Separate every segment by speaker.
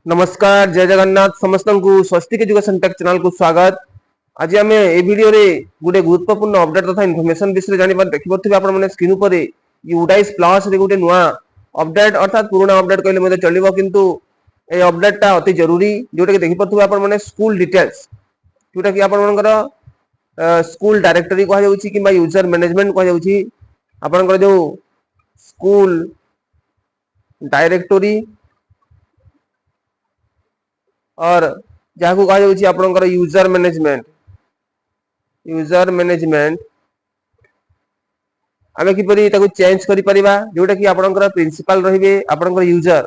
Speaker 1: नमस्कार जय जगन्नाथ समस्त को स्वस्तिक एजुकेशन टेक चैनल को स्वागत। आज आम ए वीडियो रे गोटे गुरुत्वपूर्ण अपडेट तथा इनफॉरमेशन विषय जानि पर देखि परथिबे आपण माने स्क्रीन ऊपर यूडाइस प्लस रे गोटे नुआ अपडेट अर्थात पुराना अपडेट कहले मते चलिबो किंतु ए अपडेट ता अति जरूरी जोटा कि देखि परथिबे आपण माने स्कूल डिटेल्स जोटा कि आपण मानकर स्कूल डायरेक्टरी कहा जाउची किबा यूजर मैनेजमेंट कहा जाउची आपनकर जो स्कूल डायरेक्टरी और जहाँ को कहा जाउची आपनकर यूजर मैनेजमेंट आमे किपरि ताको चेंज करि परिबा जोटा कि आपनकर प्रिंसिपल रहिबे आपनकर यूजर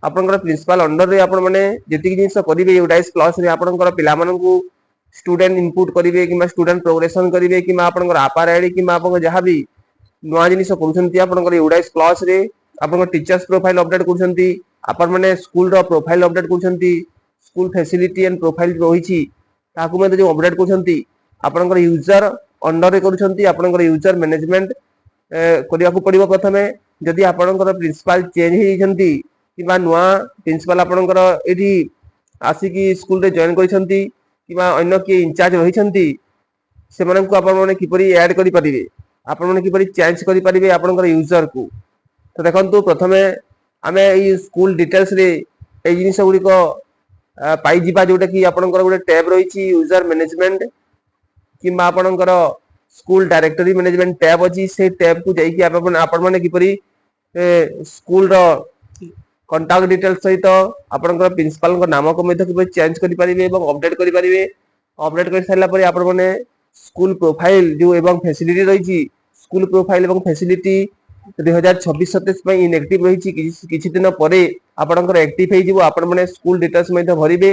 Speaker 1: आपनकर प्रिंसिपल अंडर रे आपण माने जेति जिंस करिवे यूडाइस प्लस रे आपनकर पिला मानन को स्टूडेंट इनपुट करिवे किमा स्टूडेंट प्रोग्रेशन करिवे किमा आपनकर आपार आईडी किमा आपन जहाँ भी नुआ जिनिस करूछंती आपनकर यूडाइस प्लस रे आपनकर टीचर्स प्रोफाइल अपडेट करूछंती आपण माने स्कूल रो प्रोफाइल अपडेट करूछंती स्कूल फैसिलिटी एंड प्रोफाइल रही ताकू जो अपडेट कर आपनकर यूजर अंडर रे करूछंती आपनकर यूजर मैनेजमेंट करिया को पड़िबो। प्रथमे जदि आपनकर प्रिंसिपल चेंज हे जंती किबा नुआ प्रिंसिपल आपनकर एठी आसी की स्कूल रे जॉइन करिसंती किबा अन्य के इंचार्ज रही छंती से माने को आपन माने किपरि ऐड करि परिबे आपन माने किपरि चेंज करि परिबे आपनकर यूजर को। तो देखंतु प्रथमे आमे ई स्कूल डिटेल्स रे ए जिनिस गुडी को पाई जिबा जोटा कि आपनकर गोटे टैब रही यूजर मैनेजमेंट किंबा आपनकर स्कूल डायरेक्टरी मैनेजमेंट टैब अछि से टैब को जाई कि आपन माने किपरि स्कूल रो कांटेक्ट डिटेल्स सहित आपनकर प्रिंसिपल को नाम को मध्ये किपरि चेंज करि परिबे एवं अपडेट करि परिबे। अपडेट कर साइला परे आपन माने स्कूल प्रोफाइल जो एवं फैसिलिटी रही स्कूल प्रोफाइल एवं फैसिलिटी 2026-27 पई इनएक्टिव रही किछि दिन परे आपनकर एक्टिव हे जिवो आपन माने स्कूल डिटेल्स मध्ये भरिबे।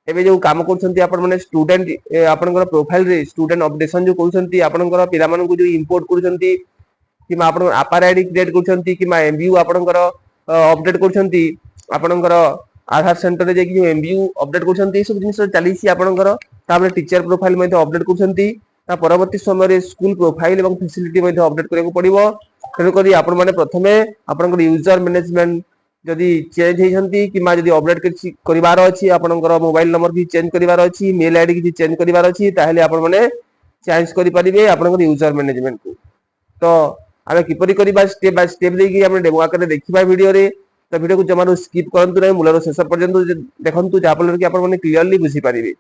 Speaker 1: एबे जो काम करछंती आपन माने स्टूडेंट आपनकर प्रोफाइल रे स्टूडेंट अपडेशन जो करछंती आपनकर पिला मानन को जो इंपोर्ट करछंती किमा आपन आपार आईडी क्रिएट करछंती किमा एमबीयू आपनकर अपडेट करछंती आपनकर आधार सेंटर रे जे कि एमबीयू अपडेट करछंती सब जिनिस चलीसी आपनकर ताबे टीचर प्रोफाइल मध्ये अपडेट करछंती ता परवर्ती समय रे स्कूल प्रोफाइल एवं फैसिलिटी मध्ये अपडेट करय को पड़िबो। तेणु करी आपण माने प्रथमे आपनकर यूजर मैनेजमेंट जदि चेंज हेजंती किमा जदि अपडेट करिवार अछि आपनकर मोबाइल नंबर भी चेंज करिवार अछि मेल आईडी भी चेंज करिवार अछि ताहेले आपण माने चेंज करि परिबे आपनकर यूजर मैनेजमेंट को। तो आमे किपरि करिबा स्टेप बाय स्टेप देकी आपण डेमो आकर देखिबा वीडियो रे। तो वीडियो को जमारो स्किप करंतु नै मूलर शेष पर्यंत देखंतु जा फल कि आपण माने क्लियरली बुझी परिबे।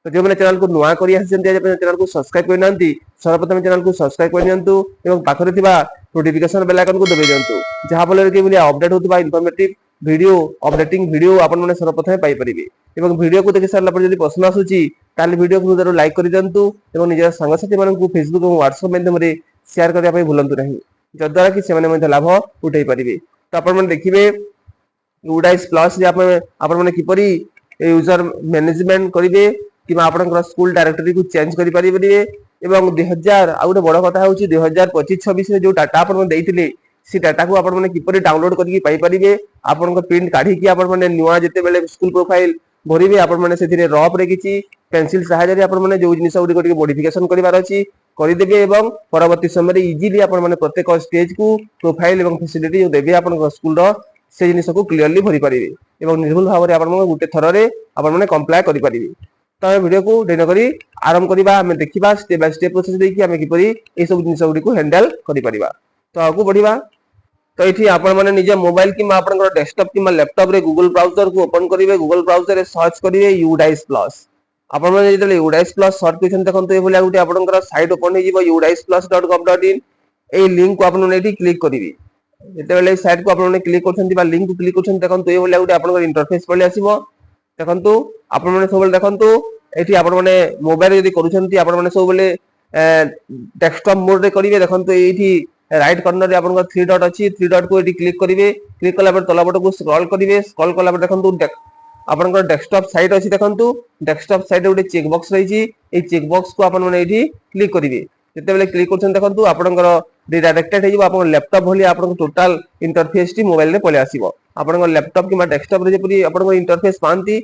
Speaker 1: तो जो मैंने चैनल को नुआ करी आछंती चैनल को सब्सक्राइब कर नांती सर्वप्रथम चैनल को सब्सक्राइब कर नियंतु एवं पाखरे थिबा नोटिफिकेशन बेल आइकन को दबाइ दियंतु जहा फल कि बुलिया अपडेट होतबा इन्फॉर्मेटिव वीडियो अपडेटिंग वीडियो आपण माने सर्वप्रथम पाई परिबे। एवं वीडियो को देखि सारला पर जदि पसंद आसुची ताले वीडियो को जरूर लाइक कर दियंतु एवं निज संगसाथी मानन को फेसबुक और व्हाट्सएप माध्यम रे शेयर करिया पई भूलंतु नहीं जद्वारा कि से माने मध्ये लाभ उठाई परिबे। तो आपण माने देखिबे यूडाइस प्लस जे आपण माने किपरि यूजर मैनेजमेंट करिवे किबा आपनकर स्कूल डायरेक्टरी को चेंज करि परिबे एवं 2000 आ गोटे बड़ कथा होची 2025-26 रे जो डाटा आपण माने दैथिले सी डाटा को आपण माने किपरि डाउनलोड करके पाई परिबे आपनकर प्रिंट काढी कि आपण माने नुआ जते बेले स्कूल प्रोफाइल भरिबे आपण माने सेथिरे रफ रे किछि पेंसिल सहायता रे आपण माने जो जिनिस गुडी मॉडिफिकेशन करिवार अछि करि देबे एवं परवर्ती समय रे इजीली आपण माने प्रत्येक स्टेज को प्रोफाइल एवं फैसिलिटी जो देबे आपनकर स्कूल रो से जिनिस को क्लियरली भरि परिबे एवं निर्भुल भाव रे आपण माने गुटे थर रे आपण माने कंप्लाई करि परिबे। तो वीडियो को डेन करी आरंभ करिबा हमें देखिबा स्टेप बाय स्टेप प्रोसेस देखि हमें किपरि ए सब जिनिस गुडी को हैंडल करि परिबा। तो आगु बढ़िबा। तो एठी आपण माने निजे मोबाइल कि आपनकर डेस्कटॉप कि लैपटॉप रे गूगल ब्राउजर को ओपन करिवे गूगल ब्राउजर रे सर्च करिवे यूडाइस प्लस आपण माने जेतले यूडाइस प्लस सर्च करिसन देखंतु ए भलिया गुडी आपनकर साइट ओपन हे जिवो udaisplus.gov.in ए लिंक को आपण माने एठी क्लिक करिवे जेते बेले साइट को आपण माने क्लिक करछंती बा लिंक को क्लिक करछंती देखंतु ए भलिया गुडी आपनकर इंटरफेस पले आसीबो। देखंतु आपण माने सबले देखंतु एठी आपण माने मोबाइल यदि करूछंती आपण माने सब बेले डेस्कटॉप मोड रे करिवे देखंतु एठी राइट कॉर्नर रे आपन 3 डॉट अछि 3 डॉट को एठी क्लिक करिवे क्लिक कला पर तला बट को स्क्रॉल करिवे स्क्रॉल कला पर देखंतु आपन डेस्कटॉप साइट अछि देखंतु डेस्कटॉप साइट रे गुटे चेक बॉक्स रहिछि ए चेक बॉक्स को आपन माने एठी क्लिक करिवे जते बेले क्लिक करछन देखंतु आपनकर रिडायरेक्टेड हे जिवो आपन लैपटॉप भली आपन टोटल इंटरफेस टी मोबाइल रे पले आसीबो आपन लैपटॉप किबा डेस्कटॉप रे जेपरि आपन इंटरफेस पांती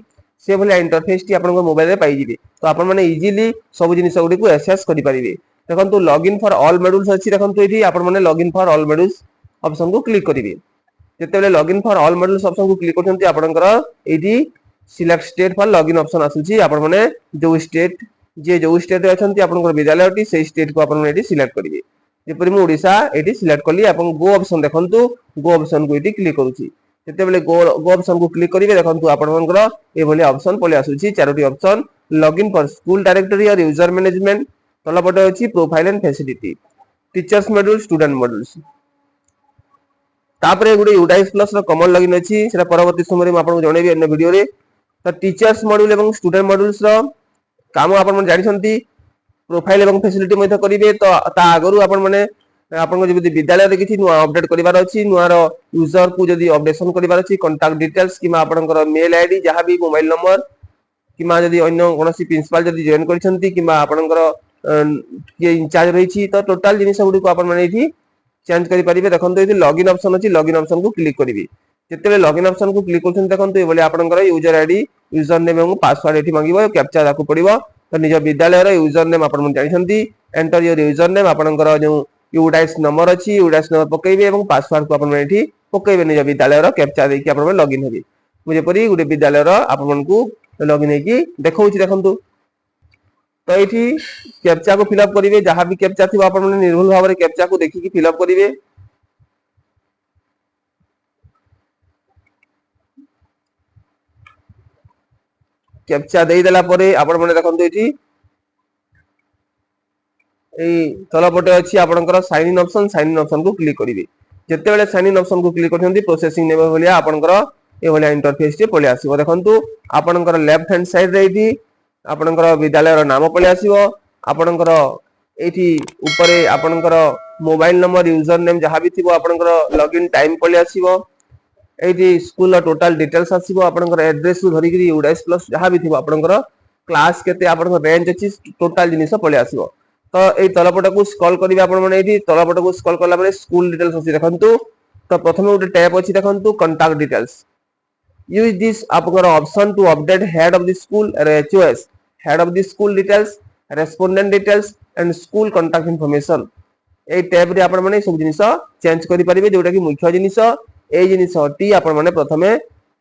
Speaker 1: से भली इंटरफेस टी आपन मोबाइल रे पाई जिवे। तो आपन माने इजीली सब जिनिस गुडी को एक्सेस करि परिबे। देखंतु लॉगिन फॉर ऑल मॉड्यूल्स अछि देखंतु एठी आपन माने login for all modules option को क्लिक करिवे जेतेबेले login for all modules option को क्लिक करछंती आपनकर एठी select state for login option आसुची आपण माने जो स्टेट जे जो स्टेट रे अछंती आपनकर विद्यालयटी सेही स्टेट को आपण एठी सिलेक्ट करिवे जेपरि मु ओडिसा एठी सिलेक्ट करली आपण गो ऑप्शन देखंतु गो ऑप्शन को एठी क्लिक करूची जेतेबेले गो ऑप्शन को क्लिक करिवे देखंतु आपनकर ए भली ऑप्शन पले आसुची Charoti option login for school directory और यूजर मैनेजमेंट तला पटे अछि profile and facility teachers module student modules तापरे गुडे यूडाइस प्लस रो कॉमन लॉगिन अछि सेटा परवर्ती समय में आपन जणेबी अन्य वीडियो रे तो टीचर्स मॉड्यूल एवं स्टूडेंट मॉड्यूल्स रो काम आपन मन जानि छंती प्रोफाइल एवं फैसिलिटी मध्ये करिवे तो ता आगरु आपन माने आपन को जदी विद्यालय रे किछि नुवा अपडेट करिवार अछि नुवा रो यूजर को जदी अपडेशन करिवार अछि कांटेक्ट डिटेल्स किमा आपनकर मेल आईडी जहां भी मोबाइल नंबर किमा जदी अन्य कोनोसी प्रिंसिपल जदी जॉइन करिसंती किमा आपनकर के इंचार्ज रहिछि तो टोटल जिनिस गुडी को आपन माने एठी चेंज करि परिबे देखंतु एठी लॉगिन ऑप्शन अछि लॉगिन ऑप्शन को क्लिक करिवे जेतेबे लॉगिन ऑप्शन को क्लिक करछन देखंतु ए बोले आपनकर यूजर आईडी यूजर नेम एवं पासवर्ड एठी मांगिबो कैप्चा दाकु पड़िबो तो निज विद्यालय रे यूजर नेम आपन मन जानि छंती एंटर योर यूजर नेम आपनकर जो यूडाइस नंबर अछि यूडाइस नंबर पकेइबे एवं पासवर्ड को आपन मन एठी पकेइबे निज विद्यालय रो कैप्चा देकी आपन मन लॉगिन हेबे मुझे परि गुटे विद्यालय रो आपन मन को लॉगिन हेकी देखौछि देखंतु तो एठी कैप्चा को फिलअप करिवे जहां भी कैप्चा थिबा आपन मन निर्भुल भाव रे कैप्चा को देखि कि फिलअप करिवे कैप्चा देई देला परे आपण माने देखंतु एठी एई तल पटे अछि आपनकर साइन इन ऑप्शन को क्लिक करिवे जते बेले साइन इन ऑप्शन को क्लिक करथंती प्रोसेसिंग नेबे भलिया आपनकर ए भलिया इंटरफेस टे पले आसीबो देखंतु आपनकर लेफ्ट हैंड साइड रे एठी आपनकर विद्यालय रो नाम पले आसीबो आपनकर एठी ऊपरे आपनकर मोबाइल नंबर यूजर नेम जहां भी थिबो आपनकर लॉगिन टाइम पले आसीबो एठी स्कूल टोटल डिटेल्स आसीबो आपनकर एड्रेस रु धरि कि यूडाइस प्लस जहां भी थिबो आपनकर क्लास केते आपनकर रेंज अछि टोटल जिनिस पले आसीबो तो ए तलपट को स्क्रॉल करिवे आपण माने एठी तलपट को स्क्रॉल करला परे स्कूल डिटेल्स अछि देखंतु तो प्रथमे उटे टैब अछि देखंतु कांटेक्ट डिटेल्स यूज दिस आपनकर option to update head of the school HOS head of the school details respondent details and school contact information ए टैब रे आपण माने सब जिनिस चेंज करि परिबे जोटा कि मुख्य जिनिस ए जिनिस टी आपण माने प्रथमे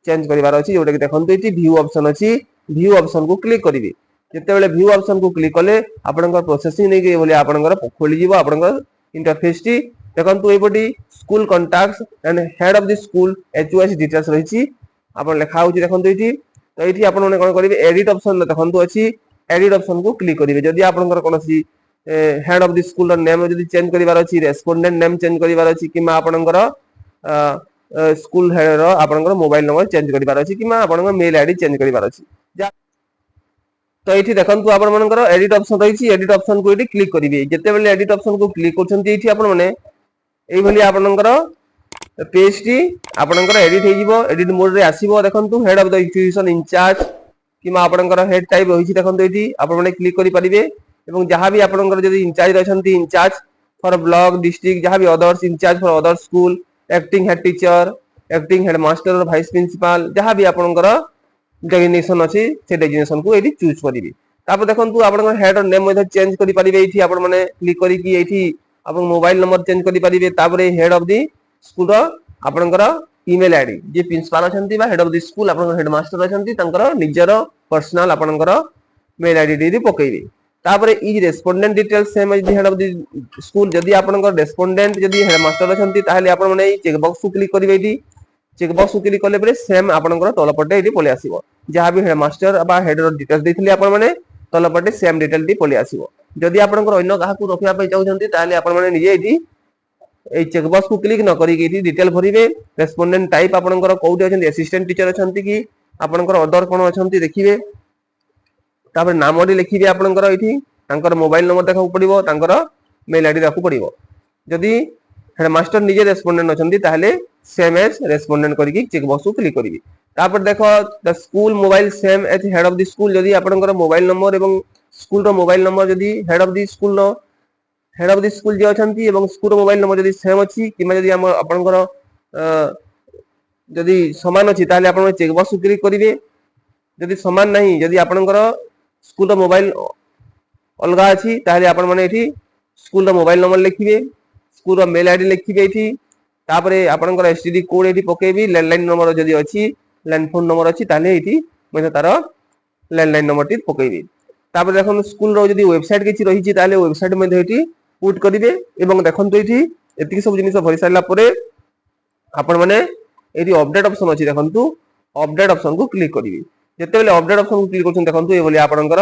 Speaker 1: चेंज करिवार अछि जोटा कि देखंतु एठी व्यू ऑप्शन अछि व्यू ऑप्शन को क्लिक करिवे जेते बेले व्यू ऑप्शन को क्लिक कले आपनकर प्रोसेसिंग नै के बोले आपनकर खोली जीवो आपनकर इंटरफेस टी देखंतु एपटी school contacts and head of the school HOS details रहिछि आपन लेखा होछि देखंतु एठी तो एठी आपन माने कोन करिवे एडिट ऑप्शन देखंतु अछि एडिट ऑप्शन को क्लिक करिवे जदि आपनकर कोनोसी हेड ऑफ द स्कूल रो नेम जदि चेंज करिवार अछि रेस्पोंडेंट नेम चेंज करिवार अछि किमा आपनकर स्कूल हेड रो आपनकर मोबाइल नंबर चेंज करिवार अछि किमा आपनकर मेल आईडी चेंज करिवार अछि तो एठी देखंतु आपण मानकर एडिट ऑप्शन रहिछि एडिट ऑप्शन को एठी क्लिक करिवे जते बेले एडिट ऑप्शन को क्लिक करछंती एठी आपण माने एई भली आपनकर पेज टी आपनकर एडिट हे जिवो एडिट मोड रे आसीबो देखंतु head of the institution incharge किमा आपनकर हेड टाइप होइछि देखंतु एठी आपण माने क्लिक करि परिबे एवं जहां भी आपनकर जदी इंचार्ज रहछंती इंचार्ज फॉर ब्लॉक डिस्ट्रिक्ट जहां भी others incharge for other school acting head teacher acting head master और वाइस प्रिंसिपल जहां भी आपनकर डेजिग्नेशन अछि से डेजिग्नेशन को एठी चूज करिवे तापर देखंतु आपन हेड और नेम मध्ये चेंज करि परिबे एठी आपन माने क्लिक करि कि एठी आपन मोबाइल नंबर चेंज करि परिबे तापर हेड ऑफ द स्कूल रो आपनकर ईमेल आईडी जे प्रिंसिपल अछंती बा हेड ऑफ द स्कूल आपन हेड मास्टर अछंती तंकर निजर पर्सनल आपनकर मेल आईडी दी पकेइबे तापर ई respondent details same is head of the school जदी आपनकर रेस्पोंडेंट जदी हेड मास्टर अछंती ताहले आपन माने ई चेक बॉक्स को क्लिक करिवे एठी चेक बॉक्स को क्लिक करले परे सेम आपनकर तलपटे एठी पले आसीबो जहां भी हेड मास्टर बा हेड रो डिटेल्स देथिले आपन माने तलपटे सेम डिटेल टी पले आसीबो जदी आपनकर अन्य काहा को रखिया पय चाहउछंती ताले आपन माने निजे एठी ए चेक बॉक्स को क्लिक न करी एठी डिटेल भरिवे रेस्पोंडेंट टाइप आपनकर कोउटी अछंती असिस्टेंट टीचर अछंती कि आपनकर अदर कोन अछंती देखिबे तापर नामडी लिखिबे आपनकर एठी तांकर मोबाइल नंबर देखा पड़िबो तांकर मेल आईडी देखा पड़िबो जदी हेड मास्टर निजे रेस्पोंडेंट अछंती ताहले सेम एज रेस्पोंडेंट करी चेक बॉक्स को क्लिक करिवे तापर देखो the school mobile same as head of the school जदी आपनकर मोबाइल नंबर एवं स्कूल रो मोबाइल नंबर जदी हेड ऑफ द स्कूल जे अछंती एवं स्कूल रो मोबाइल नंबर जदी सेम अछि किमा जदी हम आपनकर जदी समान अछि ताले आपन चेक बॉक्स को क्लिक करिवे जदी समान नहीं जदी आपनकर स्कूल रो मोबाइल अलगा अछि ताले आपन माने एठी स्कूल रो मोबाइल नंबर लिखिबे स्कूल रो मेल आईडी लिखिबे एठी तापरे आपनकर एसटीडी कोड एठी पकेबी लैंडलाइन नंबर जदी अछि लैंड फोन नंबर अछि ताले एठी मते तार लैंडलाइन नंबर टी पकेबी तापरे देखन स्कूल रो जदी वेबसाइट किछि रही छि ताले वेबसाइट मध्ये एठी पुट करिवे एवं देखन तो एठी एति सब जिनिस भरि सारला परे आपण माने एठी अपडेट ऑप्शन अछि देखंतु अपडेट ऑप्शन को क्लिक करिवे जते बेले अपडेट ऑप्शन को क्लिक करछन देखंतु ए बोली आपनकर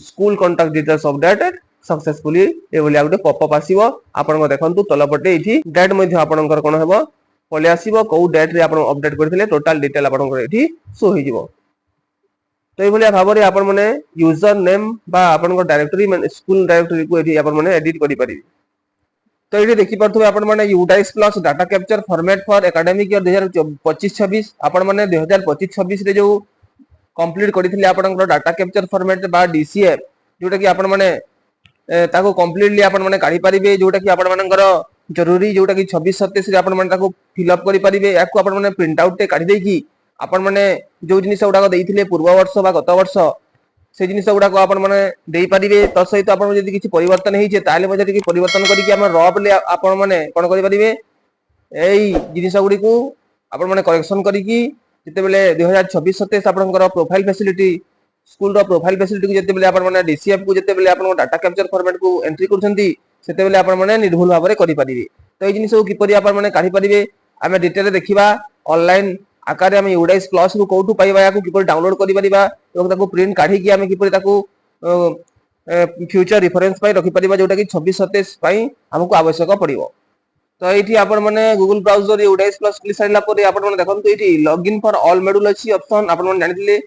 Speaker 1: school contact details updated successfully ए बोली आउटे पॉपअप आसीबो आपन देखंतु तलपटे एठी डेट मध्ये आपनकर कोन हेबो पले आसीबो को डेट रे आपन अपडेट करथिले टोटल डिटेल आपनकर एठी शो होई जिवो तो ए बोली भाबरे आपन माने यूजर नेम बा आपनकर डायरेक्टरी माने स्कूल डायरेक्टरी को एठी आपन माने एडिट करि परिबे तो ये देखि पारथु आपण माने UDISE plus data capture format for academic year 2025-26 आपण माने 2025-26 रे जो कंप्लीट करिथिले आपनकर डाटा कैप्चर फॉर्मेट बा डीसीएफ जोटा कि आपण माने ताको कंप्लीटली आपण माने काढी परिबे जोटा कि आपण मानकर जरूरी जोटा कि 26-27 रे आपण माने ताको फिल अप करि परिबे याकू आपण माने प्रिंट आउट ते काढी देकी आपण माने जो जिनिस उडा देइथिले पूर्व वर्ष बा गत वर्ष से जिनिस गुडा को आपण माने देई परिबे त सहित आपण जदी किछि परिवर्तन हेइछे ताले मजे टिके परिवर्तन करी कि हम रब ले आपण माने कोन करि परिबे एई जिनिस गुडी को आपण माने करेक्शन करी कि जते बेले 2026-27 आपनकर प्रोफाइल फैसिलिटी स्कूल रो प्रोफाइल फैसिलिटी को जते बेले आपण माने डीसीएफ को जते बेले आपण डाटा कैप्चर फॉर्मेट को एंट्री करछंती सेते बेले आपण माने निर्भुल भाबरे करि परिबे तो एई जिनिस को किपरि आपण माने काढी परिबे आमे डिटेल देखिबा ऑनलाइन आकार हम यूडाइस प्लस को कोठू पाइबा याकू किपर डाउनलोड करि परिबा एवं ताको प्रिंट काढी कि हम किपर ताको फ्यूचर रेफरेंस पाई रखि परिबा जोटा कि 26-27 पाई हमको आवश्यक पड़िबो तो एठी आपण माने Google browser UDISE plus click साइला परे आपण माने देखंतु एठी लॉगिन फॉर ऑल मॉड्यूल अछि ऑप्शन आपण माने जानिथिले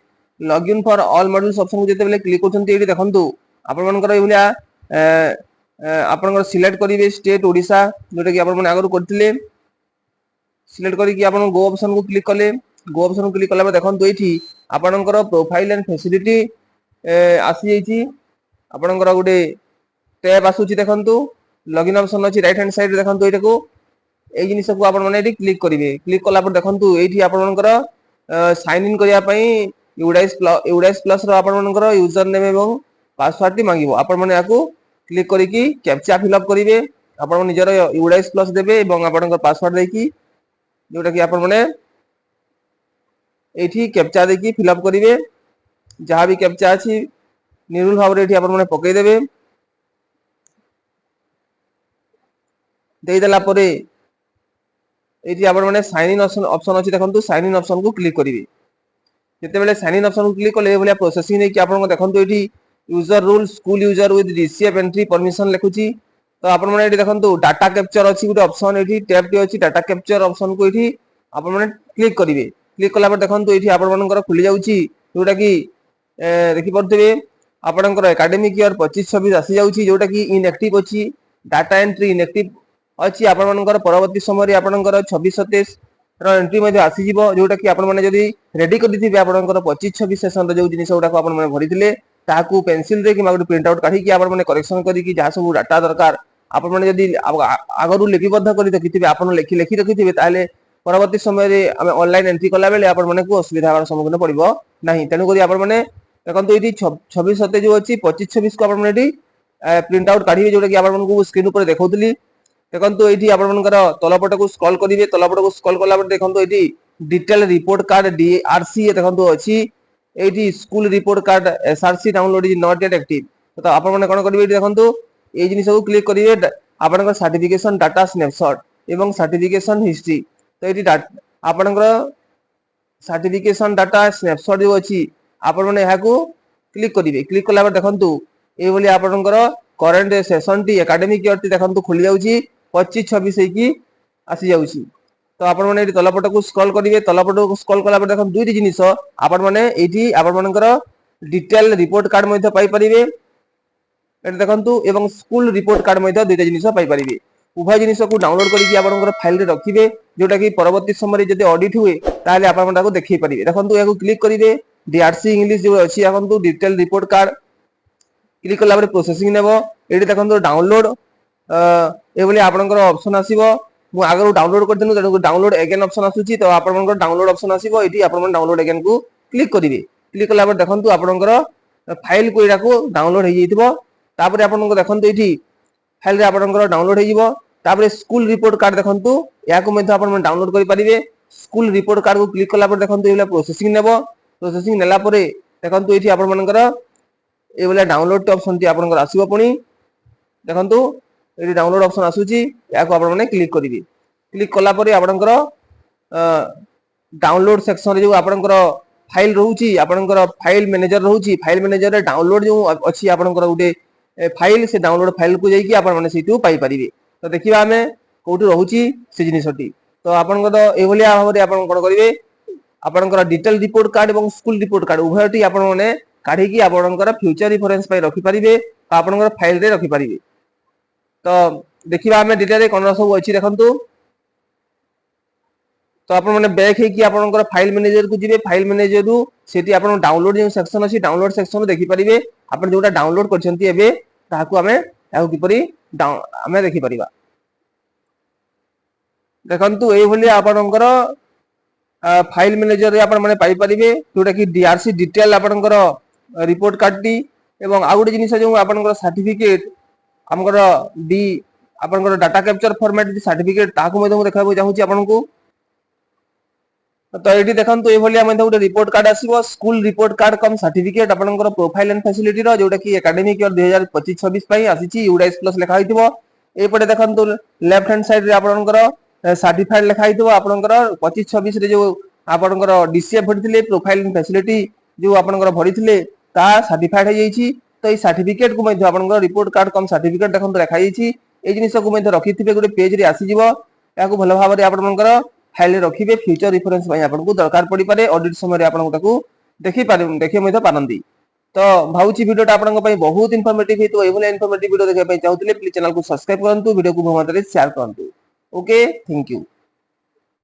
Speaker 1: login for all modules option को जेते बेले क्लिक करछन्ती एठी देखंतु आपण मानकर एभलिया आपनकर सिलेक्ट करिवे स्टेट ओडिसा जोटा कि आपण माने आगरु करथिले सिलेक्ट करी कि आपण गो ऑप्शन को क्लिक कले गो ऑप्शन को क्लिक कला देखंतु एठी आपनकर प्रोफाइल एंड फैसिलिटी आसी जाईची आपनकर गुटे टैब आसुची देखंतु लॉगिन ऑप्शन अछि राइट हैंड साइड देखंतु एटा को ए जिनिस को आपण माने एठी क्लिक करिवे क्लिक कला पर देखंतु एठी आपनकर साइन इन करिया पई यूडाइस प्लस रो आपण मानकर यूजर नेम एवं पासवर्ड टी मांगिबो आपण माने याकू क्लिक करी कि कैप्चा फिल अप करिवे आपण निजर यूडाइस प्लस देबे एवं आपनकर पासवर्ड देकी जोटा कि आपण माने एठी कैप्चा देकी फिल अप करिवे जहां भी कैप्चा अछि निर्भुल भाव रे एठी आपण माने पकई देबे देई देला परे एठी आपण माने साइन इन ऑप्शन अछि देखंतु साइन इन ऑप्शन को क्लिक करिवे जते बेले साइन इन ऑप्शन को क्लिक करले भलिया प्रोसेसिंग नै कि आपण को देखंतु एठी user role school user with DCF entry permission लेखुची तो आपण माने एठी देखंतु डाटा कैप्चर अछि गुटे ऑप्शन एठी टैब टी अछि डाटा कैप्चर ऑप्शन को एठी आपण माने क्लिक करिवे क्लिक कला पर देखंतु एठी आपण मानकर खुली जाउची जोटा कि देखि पड़थिबे आपनकर एकेडमिक ईयर 25-26 आसी जाउची जोटा कि इनएक्टिव अछि डाटा एंट्री इनएक्टिव अछि आपण मानकर परवर्ती समय रे आपनकर 26-27 रो एंट्री मध्ये आसी जिवो जोटा कि आपण माने जदी रेडी करदिथिबे आपनकर 25-26 सेशन रो जो जिनिस उडा को आपण माने भरिथिले ताकू पेंसिल रे कि मागु प्रिंट आउट काढी कि आपण माने करेक्शन करी कि जा सब डाटा दरकार आपण माने जदी आगरु लिपिबद्ध करी रखिथिबे आपण लेखि रखिथिबे ताले परवर्ती समय रे हम ऑनलाइन एंट्री कला बेले आपण माने को असुविधा हर सम्मुखीन पड़िबो नाही तेनु करी आपण माने देखंतु एठी 26-27 जो अछि 25-26 को आपण माने एठी प्रिंट आउट काढिबे जोटा कि आपण मानकू स्क्रीन ऊपर देखौतली देखंतु एठी आपण मानकर तलपट को स्क्रॉल करिवे तलपट को स्क्रॉल कला पर देखंतु एठी डिटेल रिपोर्ट कार्ड डीआरसी देखंतु अछि एठी school report card SRC download is not yet active तो आपण माने कोन करिवे एठी देखंतु ए जिनिस को क्लिक करिवे आपनकर सर्टिफिकेशन डाटा स्नैपशॉट एवं सर्टिफिकेशन हिस्ट्री तो एठी आपनकर सर्टिफिकेशन डाटा स्नैपशॉट जो अछि आपण माने याकू क्लिक करिवे क्लिक कला पर देखंतु ए बोली आपनकर current session T academic year T देखंतु खुली जाउची 25-26 की आसी जाउची तो आपण माने एठी तलपट को स्क्रॉल करिवे तलपट को स्क्रॉल कला पर देखन दुईटी जिनिस आपण माने एठी आपण मानकर डिटेल रिपोर्ट कार्ड मध्ये पाई परिवे एठी देखंतु एवं स्कूल रिपोर्ट कार्ड मध्ये दुईटा जिनिस पाई परिवे उभय जिनिस को डाउनलोड करी कि आपनकर फाइल रे रखिबे जोटा कि परवर्ती समय रे जदि ऑडिट हुए ताले आपण माने ताको देखि परिवे देखंतु याको क्लिक करिवे डीआरसी इंग्लिश जो अछि देखंतु डिटेल रिपोर्ट कार्ड क्लिक कला पर प्रोसेसिंग नेबो एठी देखंतु डाउनलोड ए बोली आपनकर ऑप्शन आसीबो मु आगरो डाउनलोड करथिनु तेनु डाउनलोड अगेन ऑप्शन आसुची तो आपनकर डाउनलोड ऑप्शन आसीबो एठी आपण डाउनलोड अगेन को क्लिक करिवे क्लिक कला पर देखंतु आपनकर फाइल को एटा को डाउनलोड हे जइथिबो तापर आपनकर देखंतु एठी फाइल रे आपनकर डाउनलोड हे जिवो तापर स्कूल रिपोर्ट कार्ड देखंतु या को मध्ये आपण डाउनलोड करि परिबे स्कूल रिपोर्ट कार्ड को क्लिक कला पर देखंतु एला प्रोसेसिंग नेबो प्रोसेसिंग नेला परे देखंतु एठी आपण मनकर ए वाला डाउनलोड ऑप्शन टी आपण आसीबो पुनी देखंतु एठी डाउनलोड ऑप्शन आसुची या को आपण माने क्लिक करिवे क्लिक कला परे आपणकर डाउनलोड सेक्शन रे जो आपणकर फाइल रहउची आपणकर फाइल मैनेजर रहउची फाइल मैनेजर रे डाउनलोड जो अछि आपणकर उडे फाइल से डाउनलोड फाइल को जाई कि आपण माने सेटू पाई परिबे तो देखिबा हमें कोठी रहउची से जिनिसटी तो आपणकर ए भलिया भाबरे आपण कोन करिवे आपणकर डिटेल रिपोर्ट कार्ड एवं स्कूल रिपोर्ट कार्ड उभयटी आपण माने काढी कि आपणकर फ्यूचर रेफरेंस पाई रखि परिबे आपणकर फाइल रे रखि परिबे तो देखिबा हमें डिटेल रे कोन सब अछि देखंतु तो आपण माने बैक हे कि आपणकर फाइल मैनेजर को जिवे फाइल मैनेजर रु सेठी आपण डाउनलोड जो सेक्शन अछि डाउनलोड सेक्शन रो देखि परिबे आपण जोटा डाउनलोड करछंती एबे ताहाकू हमें ताहाकू किपरि हमें देखि परिबा देखंतु एई भली आपणकर फाइल मैनेजर रे आपण माने पाई परिबे जोटा कि डीआरसी डिटेल आपणकर रिपोर्ट कार्ड टी एवं आ गुटे जिनिस जो आपणकर सर्टिफिकेट हमकर डी आपणकर डाटा कैप्चर फॉर्मेट सर्टिफिकेट ताहाकू मध्ये देखाबो चाहूची आपनकू तो एठी देखंतु ए भलिया मध्ये गुटे रिपोर्ट कार्ड आसीबो school report card cum certificate आपनकर प्रोफाइल एंड फैसिलिटी रो जोटा कि एकेडमिक ईयर 2025-26 पई आसीची यूडाइस प्लस लिखा हितबो ए पटे देखंतु लेफ्ट हैंड साइड रे आपनकर सर्टिफाइड लिखा हितबो आपनकर 25-26 रे जो आपनकर डीसीएफ भरथिले प्रोफाइल एंड फैसिलिटी जो आपनकर भरिथिले ता सर्टिफाइड हे जाईची तो ए सर्टिफिकेट को मध्ये आपनकर रिपोर्ट कार्ड कम सर्टिफिकेट देखंतु लिखा जाईची ए जिनिस को मध्ये रखिथिबे गुटे पेज रे आसी जिवो याकू भलो भाबरे आपनकर फाइल रखिबे फ्यूचर रेफरेंस भाई आपन को दरकार पड़ी पारे ऑडिट समय रे आपन को देखि पारे देखि मध्ये पारंदी तो भाउची वीडियो टा आपन को बहुत इंफॉर्मेटिव हे तो एवले इंफॉर्मेटिव वीडियो देखै पई चाहूतले प्लीज चैनल को सब्सक्राइब करंतु वीडियो को बहुत मात्रा रे शेयर करंतु ओके थैंक यू।